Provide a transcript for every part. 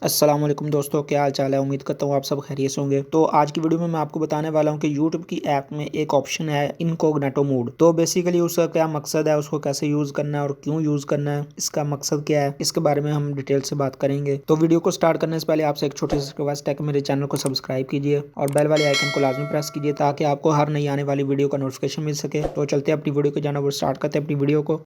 अस्सलाम वालेकुम दोस्तों, क्या हाल चाल है। उम्मीद करता हूँ आप सब खैरियत से होंगे। तो आज की वीडियो में मैं आपको बताने वाला हूँ कि यूट्यूब की ऐप में एक ऑप्शन है इनकॉग्निटो मोड। तो बेसिकली उसका क्या मकसद है, उसको कैसे यूज़ करना है और क्यों यूज़ करना है, इसका मकसद क्या है, इसके बारे में हम डिटेल से बात करेंगे। तो वीडियो को स्टार्ट करने से पहले आपसे एक छोटी सी रिक्वेस्ट है कि मेरे चैनल को सब्सक्राइब कीजिए और बेल वाले आइकन को लाजमी प्रेस कीजिए ताकि आपको हर नई आने वाली वीडियो का नोटिफिकेशन मिल सके। तो चलते हैं अपनी वीडियो को जाना वो स्टार्ट करते हैं अपनी वीडियो को।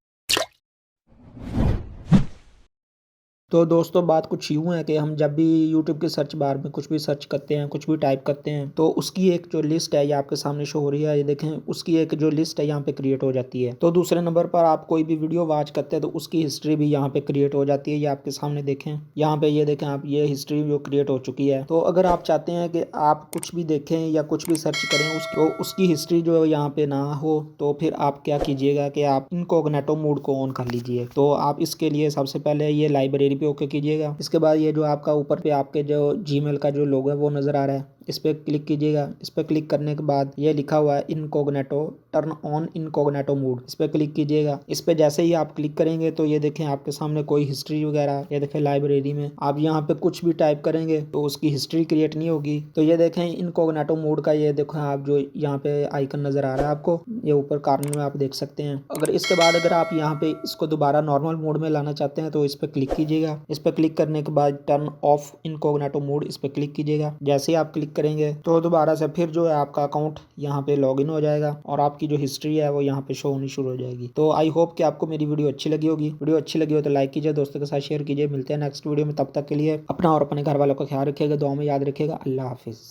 तो दोस्तों बात कुछ यूँ है कि हम जब भी यूट्यूब के सर्च बार में कुछ भी सर्च करते हैं, कुछ भी टाइप करते हैं, तो उसकी एक जो लिस्ट है ये आपके सामने शो हो रही है। ये देखें, उसकी एक जो लिस्ट है यहाँ पे क्रिएट हो जाती है। तो दूसरे नंबर पर आप कोई भी वीडियो वॉच करते हैं तो उसकी हिस्ट्री भी यहाँ पे क्रिएट हो जाती है। ये आपके सामने देखें, यहाँ पे ये देखें आप, ये हिस्ट्री जो क्रिएट हो चुकी है। तो अगर आप चाहते हैं कि आप कुछ भी देखें या कुछ भी सर्च करें उसकी हिस्ट्री जो यहाँ पे ना हो, तो फिर आप क्या कीजिएगा कि आप इनकॉग्निटो मोड को ऑन कर लीजिए। तो आप इसके लिए सबसे पहले ये लाइब्रेरी पे ओके कीजिएगा। इसके बाद ये जो आपका ऊपर पे आपके जो जीमेल का जो लोगो है वो नज़र आ रहा है, इस पर क्लिक कीजिएगा। इस पर क्लिक करने के बाद ये लिखा हुआ है incognito, turn on incognito mode, इस पर क्लिक कीजिएगा। इस पर जैसे ही आप क्लिक करेंगे तो ये देखें आपके सामने कोई हिस्ट्री वगैरह, ये देखें लाइब्रेरी में आप यहाँ पे कुछ भी टाइप करेंगे तो उसकी हिस्ट्री क्रिएट नहीं होगी। तो ये देखें इनकॉग्निटो मोड का, ये देखो आप जो यहाँ पे आइकन नजर आ रहा है आपको, ये ऊपर कॉर्नर में आप देख सकते हैं। अगर इसके बाद अगर आप यहाँ पे इसको दोबारा नॉर्मल मोड में लाना चाहते हैं तो इस पर क्लिक कीजिएगा। इस पर क्लिक करने के बाद टर्न ऑफ इनकॉग्निटो मोड, इस पर क्लिक कीजिएगा। जैसे ही आप क्लिक करेंगे तो दोबारा से फिर जो है आपका अकाउंट यहाँ पे लॉगिन हो जाएगा और आपकी जो हिस्ट्री है वो यहाँ पे शो होनी शुरू हो जाएगी। तो आई होप कि आपको मेरी वीडियो अच्छी लगी होगी। वीडियो अच्छी लगी हो तो लाइक कीजिए, दोस्तों के साथ शेयर कीजिए। मिलते हैं नेक्स्ट वीडियो में, तब तक के लिए अपना और अपने घर वालों का ख्याल रखिएगा, दुआ में याद रखिएगा। अल्लाह हाफिज़।